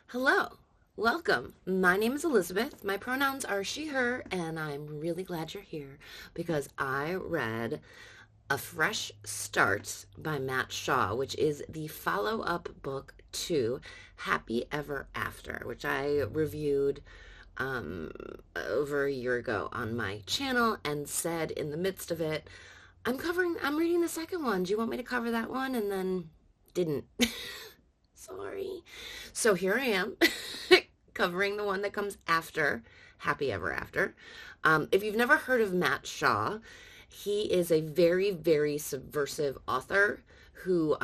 Hello, welcome. My name is Elizabeth. My pronouns are she, her, and I'm really glad you're here because I read A Fresh Start by Matt Shaw, which is the follow-up book to Happy Ever After, which I reviewed um, over a year ago on my channel and said in the midst of it, I'm reading the second one. Do you want me to cover that one? And then didn't. Sorry. So here I am covering the one that comes after Happy Ever After. If you've never heard of Matt Shaw, he is a very, very subversive author who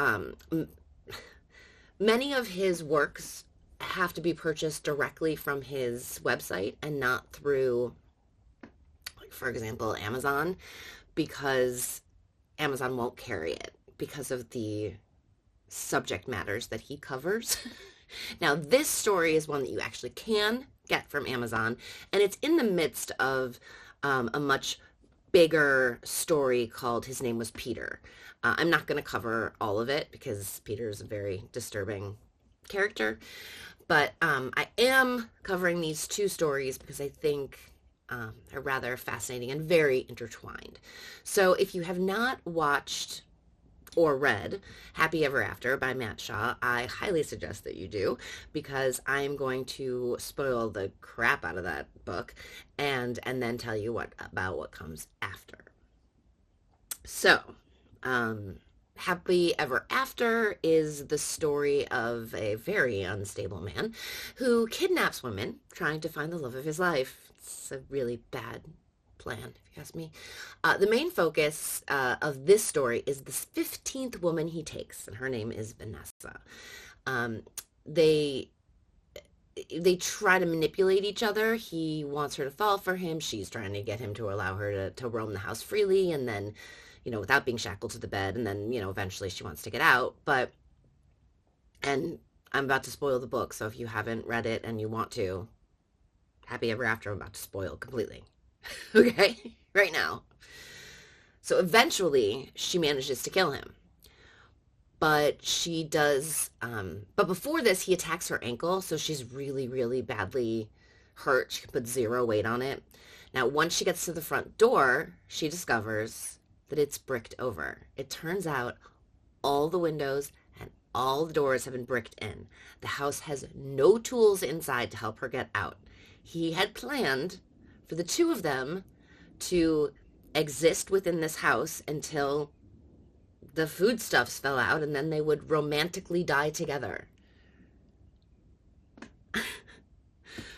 many of his works have to be purchased directly from his website and not through, like, for example, Amazon, because Amazon won't carry it because of the subject matters that he covers. Now, this story is one that you actually can get from Amazon, and it's in the midst of a much bigger story called His Name Was Peter. I'm not going to cover all of it because Peter is a very disturbing character, but I am covering these two stories because I think are rather fascinating and very intertwined. So if you have not watched or read Happy Ever After by Matt Shaw, I highly suggest that you do because I'm going to spoil the crap out of that book and then tell you about what comes after. So, Happy Ever After is the story of a very unstable man who kidnaps women trying to find the love of his life. It's a really bad plan, if you ask me. The main focus of this story is this 15th woman he takes, and her name is Vanessa. Um, they they try to manipulate each other. He wants her to fall for him. She's trying to get him to allow her to roam the house freely, and then, without being shackled to the bed, and then, eventually she wants to get out. And I'm about to spoil the book, so if you haven't read it and you want to, Happy Ever After, I'm about to spoil completely. Okay, right now. So eventually she manages to kill him. But she does, but before this, he attacks her ankle. So she's really, really badly hurt. She can put zero weight on it. Now, once she gets to the front door, she discovers that it's bricked over. It turns out all the windows and all the doors have been bricked in. The house has no tools inside to help her get out. He had planned for the two of them to exist within this house until the foodstuffs fell out, and then they would romantically die together.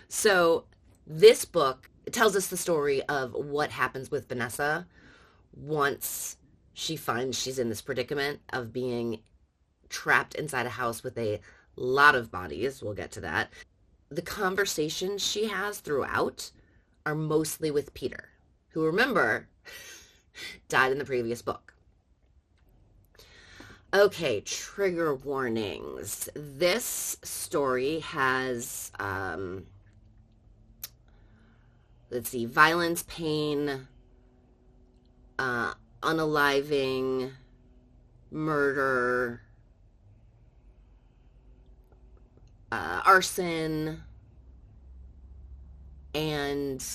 So this book tells us the story of what happens with Vanessa once she finds she's in this predicament of being trapped inside a house with a lot of bodies. We'll get to that. The conversations she has throughout are mostly with Peter, who, remember, died in the previous book. Okay, trigger warnings. This story has, let's see, violence, pain, unaliving, murder, arson, and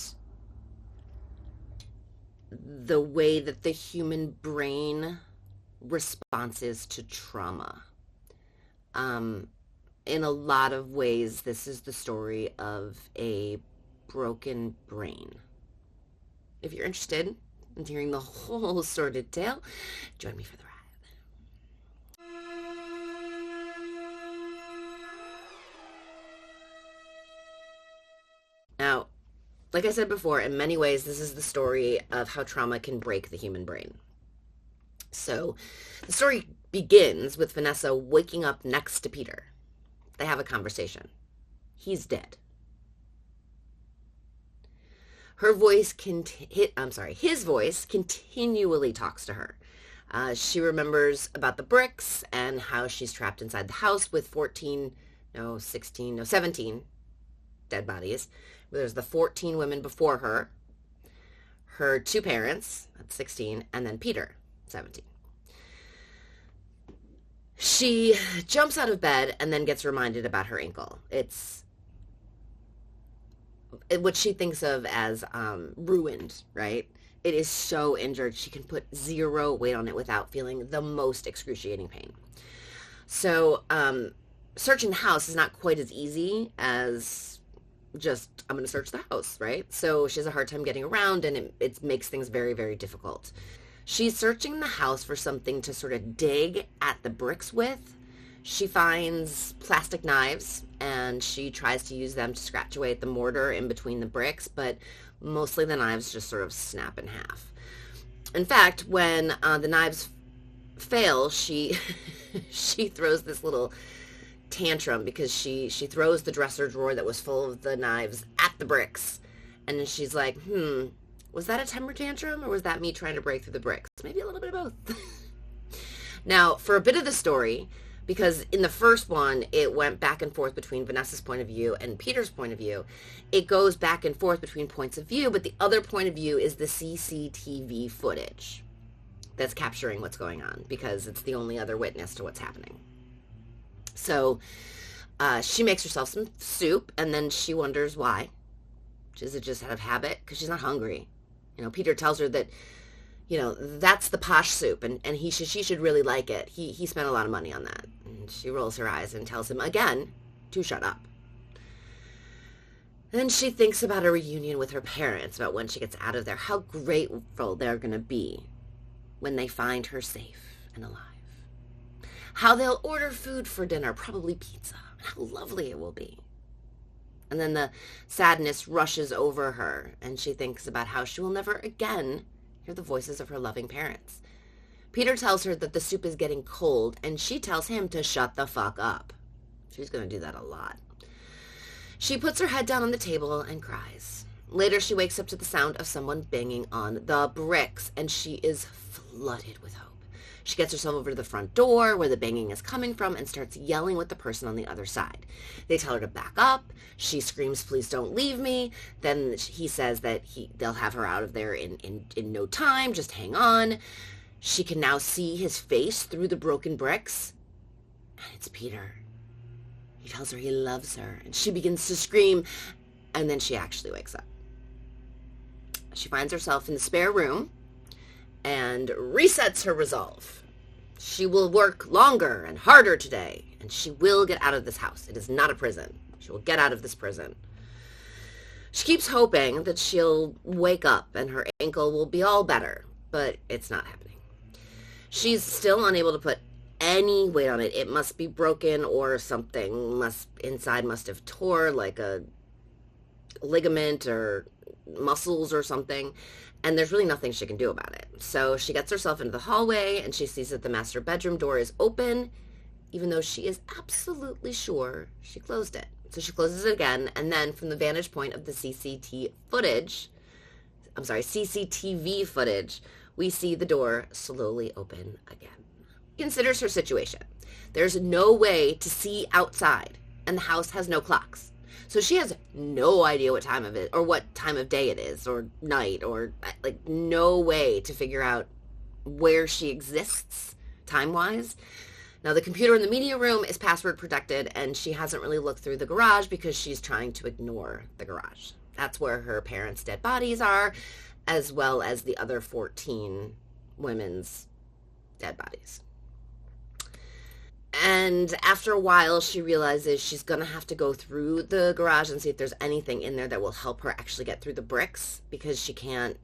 the way that the human brain responses to trauma. In a lot of ways, this is the story of a broken brain. If you're interested in hearing the whole sordid tale, join me for the ride. Now, like I said before, in many ways, this is the story of how trauma can break the human brain. So the story begins with Vanessa waking up next to Peter. They have a conversation. He's dead. His voice continually talks to her. She remembers about the bricks and how she's trapped inside the house with 17 dead bodies. There's the 14 women before her two parents, that's 16, and then Peter, 17. She jumps out of bed and then gets reminded about her ankle. It's what she thinks of as ruined, right? It is so injured. She can put zero weight on it without feeling the most excruciating pain. So, searching the house is not quite as easy as just, I'm going to search the house, right? So she has a hard time getting around, and it makes things very, very difficult. She's searching the house for something to sort of dig at the bricks with. She finds plastic knives, and she tries to use them to scratch away at the mortar in between the bricks, but mostly the knives just sort of snap in half. In fact, when the knives fail, she she throws this little tantrum because she throws the dresser drawer that was full of the knives at the bricks, and then she's like, was that a temper tantrum, or was that me trying to break through the bricks? Maybe a little bit of both. Now, for a bit of the story, because in the first one, it went back and forth between Vanessa's point of view and Peter's point of view. It goes back and forth between points of view, but the other point of view is the CCTV footage that's capturing what's going on, because it's the only other witness to what's happening. So she makes herself some soup, and then she wonders why. Is it just out of habit? Because she's not hungry. Peter tells her that, that's the posh soup, and she should really like it. He spent a lot of money on that. And she rolls her eyes and tells him again to shut up. Then she thinks about a reunion with her parents, about when she gets out of there, how grateful they're going to be when they find her safe and alive. How they'll order food for dinner, probably pizza. How lovely it will be. And then the sadness rushes over her, and she thinks about how she will never again hear the voices of her loving parents. Peter tells her that the soup is getting cold, and she tells him to shut the fuck up. She's going to do that a lot. She puts her head down on the table and cries. Later, she wakes up to the sound of someone banging on the bricks, and she is flooded with hope. She gets herself over to the front door where the banging is coming from and starts yelling with the person on the other side. They tell her to back up. She screams, "Please don't leave me." Then he says that they'll have her out of there in no time. Just hang on. She can now see his face through the broken bricks. And it's Peter. He tells her he loves her, and she begins to scream, and then she actually wakes up. She finds herself in the spare room and resets her resolve. She will work longer and harder today, and she will get out of this house. It is not a prison. She will get out of this prison. She keeps hoping that she'll wake up and her ankle will be all better, but it's not happening. She's still unable to put any weight on it. It must be broken, or something inside must have tore, like a ligament or muscles or something, and there's really nothing she can do about it. So she gets herself into the hallway, and she sees that the master bedroom door is open, even though she is absolutely sure she closed it. So she closes it again, and then from the vantage point of the CCTV footage, we see the door slowly open again. Considers her situation. There's no way to see outside, and the house has no clocks. So she has no idea what time of it, or what time of day it is, or night, or no way to figure out where she exists time-wise. Now, the computer in the media room is password protected, and she hasn't really looked through the garage because she's trying to ignore the garage. That's where her parents' dead bodies are, as well as the other 14 women's dead bodies. And after a while, she realizes she's going to have to go through the garage and see if there's anything in there that will help her actually get through the bricks, because she can't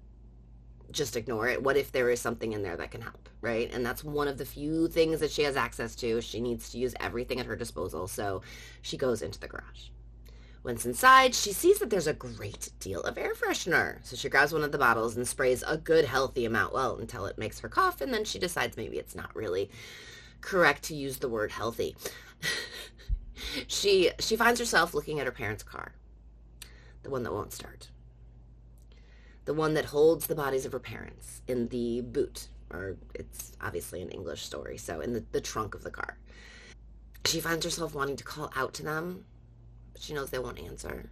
just ignore it. What if there is something in there that can help, right? And that's one of the few things that she has access to. She needs to use everything at her disposal, so she goes into the garage. Once inside, she sees that there's a great deal of air freshener. So she grabs one of the bottles and sprays a good, healthy amount, well, until it makes her cough, and then she decides maybe it's not really correct to use the word healthy. She finds herself looking at her parents' car, the one that won't start, the one that holds the bodies of her parents in the boot, or it's obviously an English story, so in the trunk of the car. She finds herself wanting to call out to them, but she knows they won't answer.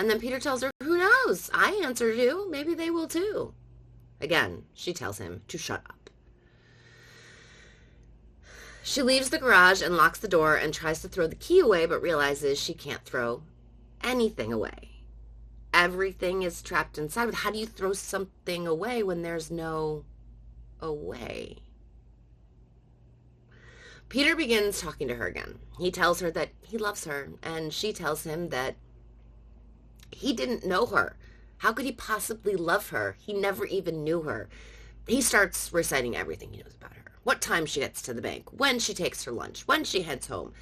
And then Peter tells her, "Who knows? I answer too. Maybe they will too." Again, she tells him to shut up. She leaves the garage and locks the door and tries to throw the key away, but realizes she can't throw anything away. Everything is trapped inside. But how do you throw something away when there's no away? Peter begins talking to her again. He tells her that he loves her, and she tells him that he didn't know her. How could he possibly love her? He never even knew her. He starts reciting everything he knows about her. What time she gets to the bank, when she takes her lunch, when she heads home.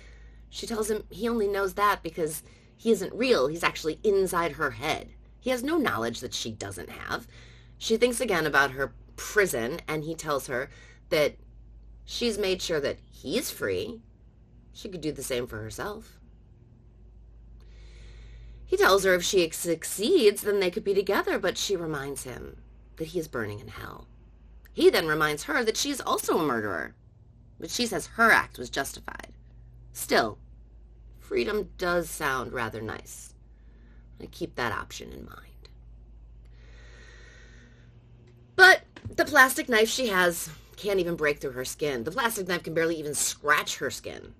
She tells him he only knows that because he isn't real. He's actually inside her head. He has no knowledge that she doesn't have. She thinks again about her prison, and he tells her that she's made sure that he's free. She could do the same for herself. He tells her if she succeeds, then they could be together, but she reminds him that he is burning in hell. He then reminds her that she is also a murderer, but she says her act was justified. Still, freedom does sound rather nice. I keep that option in mind. But the plastic knife she has can't even break through her skin. The plastic knife can barely even scratch her skin.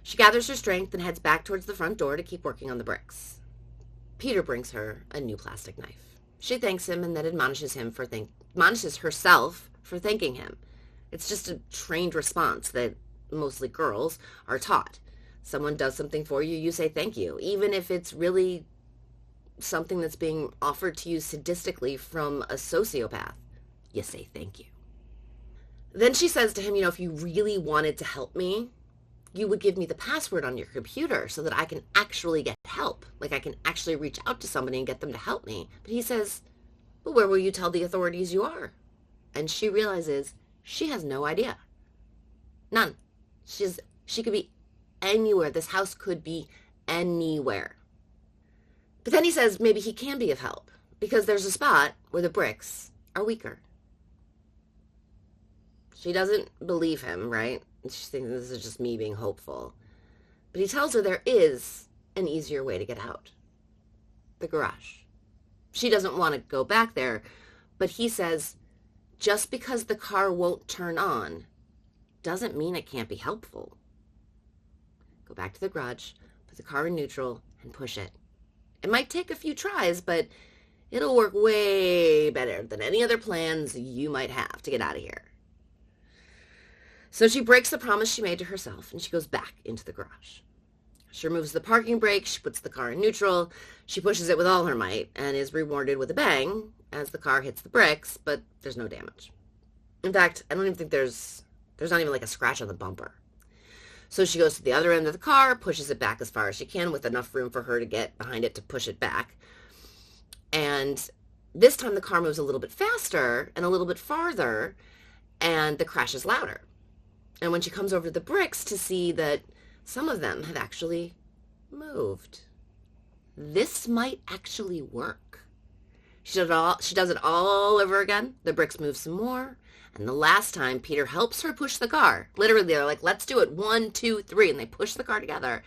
She gathers her strength and heads back towards the front door to keep working on the bricks. Peter brings her a new plastic knife. She thanks him and then admonishes herself for thanking him. It's just a trained response that mostly girls are taught. Someone does something for you, you say thank you, even if it's really something that's being offered to you sadistically from a sociopath. You say thank you. Then she says to him, if you really wanted to help me, you would give me the password on your computer so that I can actually get help. Like I can actually reach out to somebody and get them to help me. But he says, well, where will you tell the authorities you are? And she realizes she has no idea. None. She could be anywhere. This house could be anywhere. But then he says maybe he can be of help because there's a spot where the bricks are weaker. She doesn't believe him, right? She thinks this is just me being hopeful. But he tells her there is an easier way to get out. The garage. She doesn't want to go back there, but he says, just because the car won't turn on doesn't mean it can't be helpful. Go back to the garage, put the car in neutral, and push it. It might take a few tries, but it'll work way better than any other plans you might have to get out of here. So she breaks the promise she made to herself, and she goes back into the garage. She removes the parking brake, she puts the car in neutral, she pushes it with all her might, and is rewarded with a bang as the car hits the bricks, but there's no damage. In fact, I don't even think there's not even like a scratch on the bumper. So she goes to the other end of the car, pushes it back as far as she can with enough room for her to get behind it to push it back. And this time the car moves a little bit faster and a little bit farther, and the crash is louder. And when she comes over to the bricks to see that some of them have actually moved, this might actually work. She does it all over again. The bricks move some more. And the last time, Peter helps her push the car. Literally, they're like, let's do it. 1, 2, 3. And they push the car together.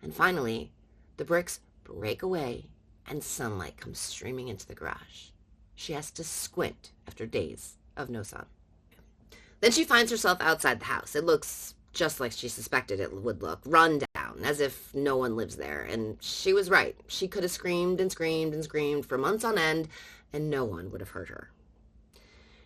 And finally, the bricks break away and sunlight comes streaming into the garage. She has to squint after days of no sun. Then she finds herself outside the house. It looks just like she suspected it would look, run down, as if no one lives there. And she was right. She could have screamed and screamed and screamed for months on end, and no one would have heard her.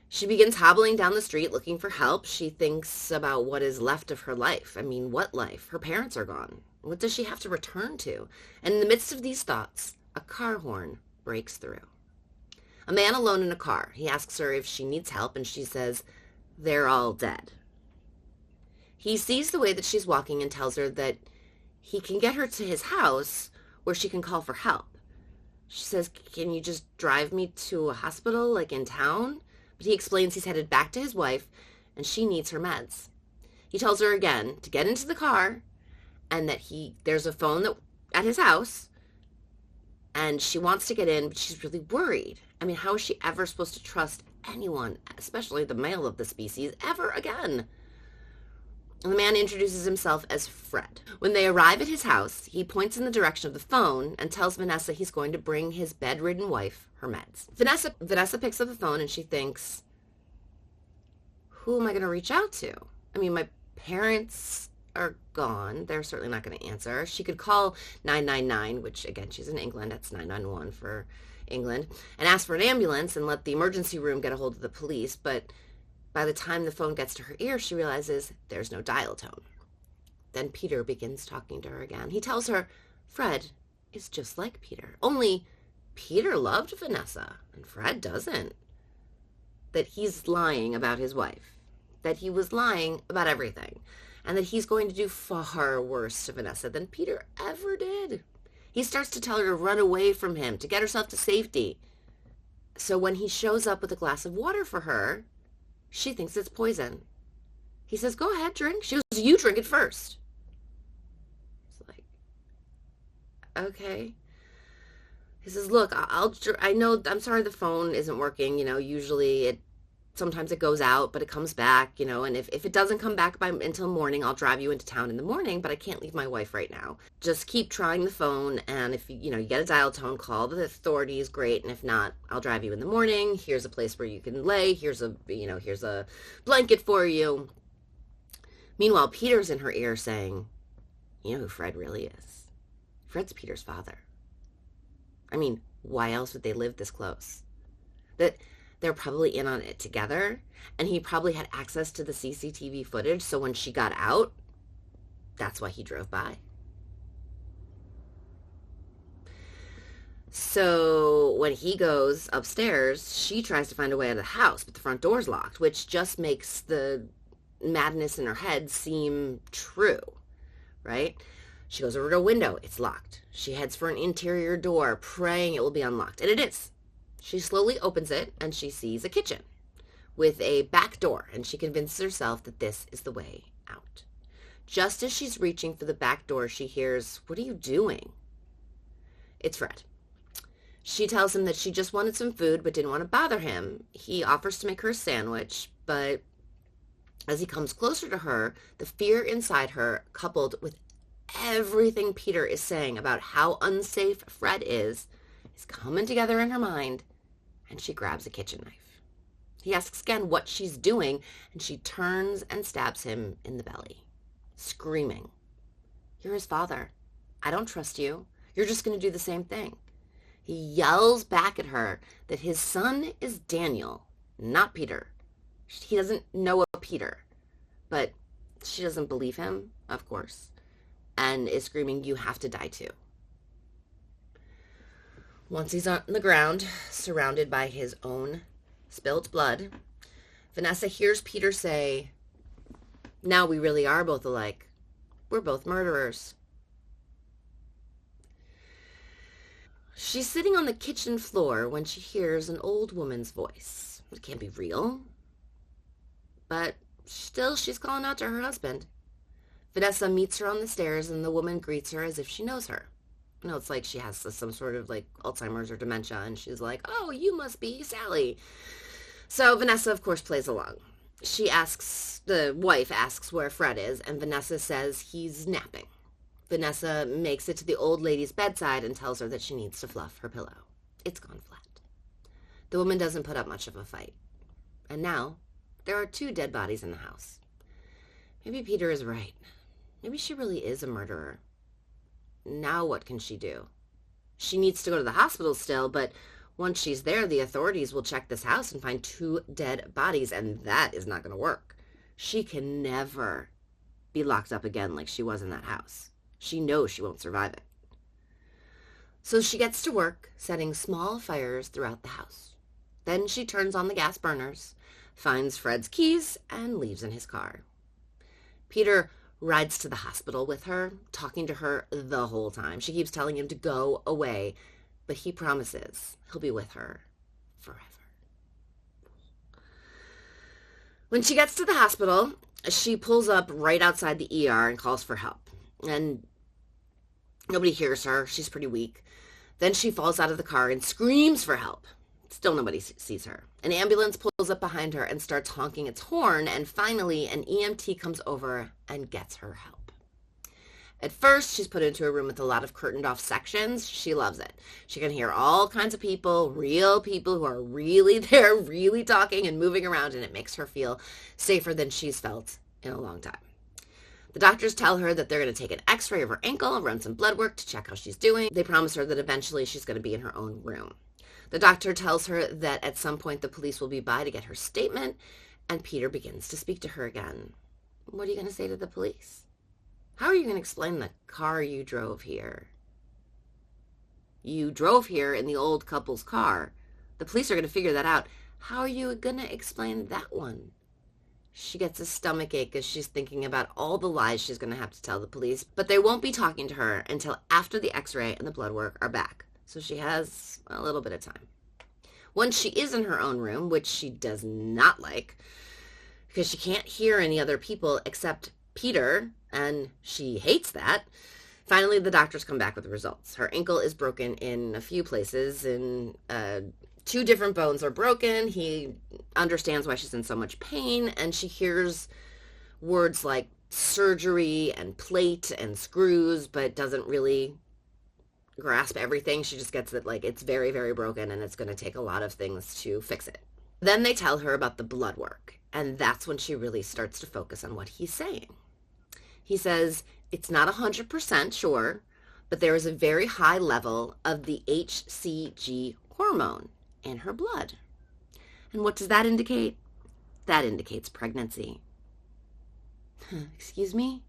She begins hobbling down the street looking for help. She thinks about what is left of her life. I mean, what life? Her parents are gone. What does she have to return to? And in the midst of these thoughts, a car horn breaks through. A man alone in a car. He asks her if she needs help, and she says, they're all dead. He sees the way that she's walking and tells her that he can get her to his house where she can call for help. She says, can you just drive me to a hospital, like in town? But he explains he's headed back to his wife and she needs her meds. He tells her again to get into the car and that there's a phone at his house and she wants to get in, but she's really worried. I mean, how is she ever supposed to trust anyone, especially the male of the species, ever again? And the man introduces himself as Fred. When they arrive at his house, he points in the direction of the phone and tells Vanessa he's going to bring his bedridden wife her meds. Vanessa picks up the phone and she thinks, who am I going to reach out to? I mean, my Parents are gone. They're certainly not going to answer. She could call 999, which again, she's in England. That's 991 for England, and ask for an ambulance and let the emergency room get a hold of the police. But by the time the phone gets to her ear, she realizes there's no dial tone. Then Peter begins talking to her again. He tells her Fred is just like Peter, only Peter loved Vanessa and Fred doesn't. That he's lying about his wife, that he was lying about everything, and that he's going to do far worse to Vanessa than Peter ever did. He starts to tell her to run away from him, to get herself to safety. So when he shows up with a glass of water for her, she thinks it's poison. He says, go ahead, drink. She goes, you drink it first. It's like, okay. He says, look, I know, I'm sorry the phone isn't working. Usually sometimes it goes out, but it comes back, and if it doesn't come back until morning, I'll drive you into town in the morning, but I can't leave my wife right now. Just keep trying the phone, and if you get a dial tone, call the authorities, great, and if not, I'll drive you in the morning. Here's a place where you can lay. Here's a blanket for you. Meanwhile, Peter's in her ear saying, you know who Fred really is? Fred's Peter's father. I mean, why else would they live this close? That they're probably in on it together, and he probably had access to the CCTV footage, so when she got out, that's why he drove by. So when he goes upstairs, she tries to find a way out of the house, but the front door's locked, which just makes the madness in her head seem true, right? She goes over to a window. It's locked. She heads for an interior door, praying it will be unlocked, and it is. She slowly opens it, and she sees a kitchen with a back door, and she convinces herself that this is the way out. Just as she's reaching for the back door, she hears, what are you doing? It's Fred. She tells him that she just wanted some food but didn't want to bother him. He offers to make her a sandwich, but as he comes closer to her, the fear inside her, coupled with everything Peter is saying about how unsafe Fred is coming together in her mind, and she grabs a kitchen knife. He asks again what she's doing, and she turns and stabs him in the belly, screaming, you're his father. I don't trust you. You're just going to do the same thing. He yells back at her that his son is Daniel, not Peter. He doesn't know a Peter, but she doesn't believe him, of course, and is screaming, you have to die too. Once he's on the ground, surrounded by his own spilt blood, Vanessa hears Peter say, now we really are both alike. We're both murderers. She's sitting on the kitchen floor when she hears an old woman's voice. It can't be real. But still, she's calling out to her husband. Vanessa meets her on the stairs, and the woman greets her as if she knows her. It's like she has some sort of Alzheimer's or dementia, and she's like, oh, you must be Sally. So Vanessa, of course, plays along. The wife asks where Fred is, and Vanessa says he's napping. Vanessa makes it to the old lady's bedside and tells her that she needs to fluff her pillow. It's gone flat. The woman doesn't put up much of a fight. And now, there are 2 dead bodies in the house. Maybe Peter is right. Maybe she really is a murderer. Now what can she do? She needs to go to the hospital still, but once she's there, the authorities will check this house and find 2 dead bodies, and that is not going to work. She can never be locked up again like she was in that house. She knows she won't survive it. So she gets to work, setting small fires throughout the house. Then she turns on the gas burners, finds Fred's keys, and leaves in his car. Peter rides to the hospital with her, talking to her the whole time. She keeps telling him to go away, but he promises he'll be with her forever. When she gets to the hospital, she pulls up right outside the ER and calls for help. And nobody hears her. She's pretty weak. Then she falls out of the car and screams for help. Still nobody sees her. An ambulance pulls up behind her and starts honking its horn, and finally an EMT comes over and gets her help. At first, she's put into a room with a lot of curtained-off sections. She loves it. She can hear all kinds of people, real people who are really there, really talking and moving around, and it makes her feel safer than she's felt in a long time. The doctors tell her that they're going to take an x-ray of her ankle, run some blood work to check how she's doing. They promise her that eventually she's going to be in her own room. The doctor tells her that at some point the police will be by to get her statement, and Peter begins to speak to her again. What are you going to say to the police? How are you going to explain the car you drove here? You drove here in the old couple's car. The police are going to figure that out. How are you going to explain that one? She gets a stomach ache as she's thinking about all the lies she's going to have to tell the police, but they won't be talking to her until after the x-ray and the blood work are back. So she has a little bit of time. Once she is in her own room, which she does not like, because she can't hear any other people except Peter, and she hates that, finally the doctors come back with the results. Her ankle is broken in a few places, and 2 different bones are broken. He understands why she's in so much pain, and she hears words like surgery and plate and screws, but doesn't really grasp everything. She just gets that, like, it's very, very broken and it's going to take a lot of things to fix it. Then they tell her about the blood work, and that's when she really starts to focus on what he's saying. He says it's not 100% sure, but there is a very high level of the HCG hormone in her blood. And what does that indicate? That indicates pregnancy. Excuse me?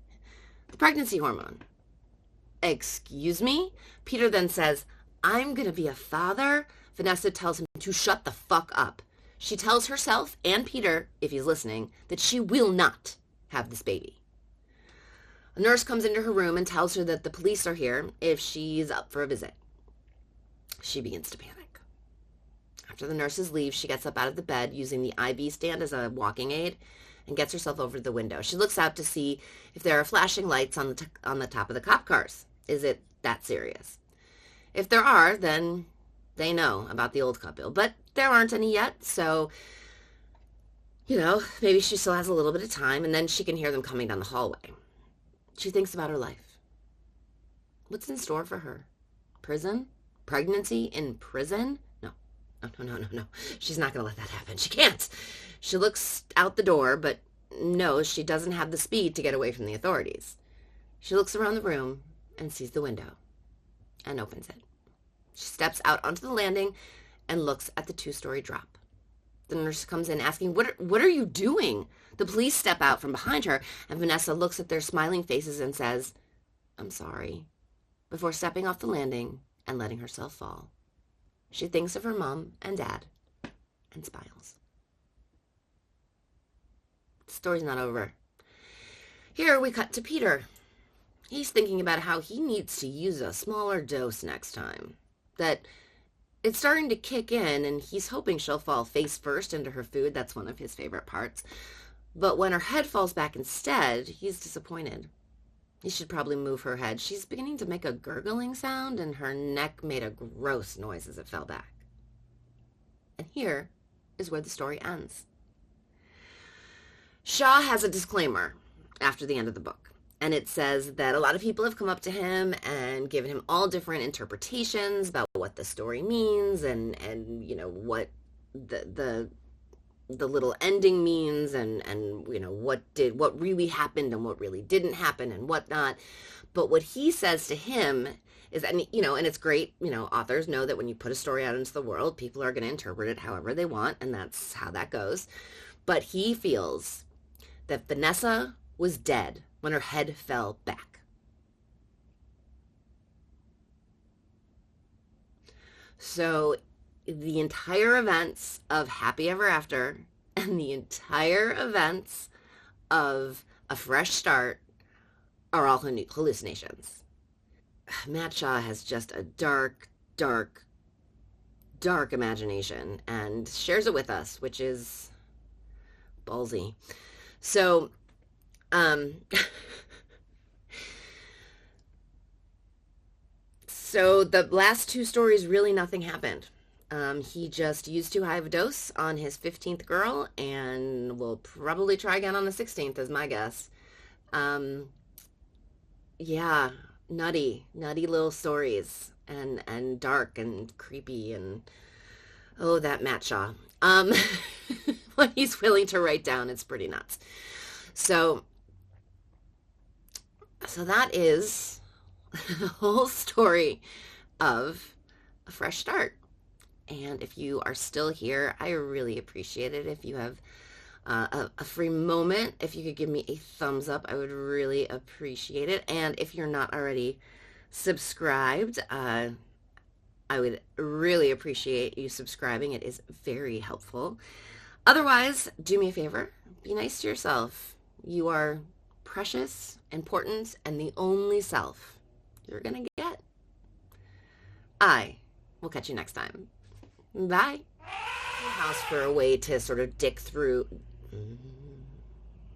The pregnancy hormone. Excuse me? Peter then says, I'm going to be a father. Vanessa tells him to shut the fuck up. She tells herself and Peter, if he's listening, that she will not have this baby. A nurse comes into her room and tells her that the police are here if she's up for a visit. She begins to panic. After the nurses leave, she gets up out of the bed using the IV stand as a walking aid and gets herself over to the window. She looks out to see if there are flashing lights on the top of the cop cars. Is it that serious? If there are, then they know about the old couple. But there aren't any yet, so, maybe she still has a little bit of time, and then she can hear them coming down the hallway. She thinks about her life. What's in store for her? Prison? Pregnancy in prison? No. No. She's not going to let that happen. She can't. She looks out the door, but knows she doesn't have the speed to get away from the authorities. She looks around the room and sees the window and opens it. She steps out onto the landing and looks at the 2-story drop. The nurse comes in asking, what are you doing? The police step out from behind her, and Vanessa looks at their smiling faces and says, I'm sorry, before stepping off the landing and letting herself fall. She thinks of her mom and dad and smiles. The story's not over. Here we cut to Peter. He's thinking about how he needs to use a smaller dose next time. That it's starting to kick in, and he's hoping she'll fall face first into her food. That's one of his favorite parts. But when her head falls back instead, he's disappointed. He should probably move her head. She's beginning to make a gurgling sound, and her neck made a gross noise as it fell back. And here is where the story ends. Shaw has a disclaimer after the end of the book, and it says that a lot of people have come up to him and given him all different interpretations about what the story means and what the little ending means and what really happened and what really didn't happen and whatnot. But what he says to him is, and it's great, authors know that when you put a story out into the world, people are going to interpret it however they want, and that's how that goes. But he feels that Vanessa was dead when her head fell back. So the entire events of Happy Ever After and the entire events of A Fresh Start are all hallucinations. Matt Shaw has just a dark, dark, dark imagination and shares it with us, which is ballsy. So, so the last 2 stories, really nothing happened. He just used too high of a dose on his 15th girl, and will probably try again on the 16th, is my guess. Yeah, nutty little stories, and dark and creepy, and oh, that Matt Shaw. What he's willing to write down, it's pretty nuts. So So that is the whole story of a fresh start. And if you are still here, I really appreciate it. If you have a free moment, if you could give me a thumbs up, I would really appreciate it. And if you're not already subscribed, I would really appreciate you subscribing. It is very helpful. Otherwise, do me a favor, be nice to yourself. You are precious, important, and the only self you're going to get. I will catch you next time. Bye. House for a way to sort of dick through.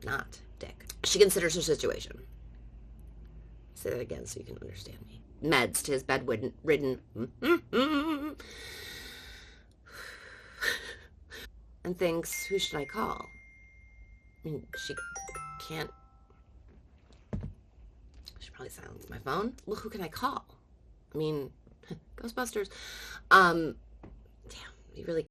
Not dick. She considers her situation. Say that again so you can understand me. Meds to his bedridden. And thinks, who should I call? I mean, she can't. I should probably silence my phone. Well, who can I call? I mean, Ghostbusters. Damn, you really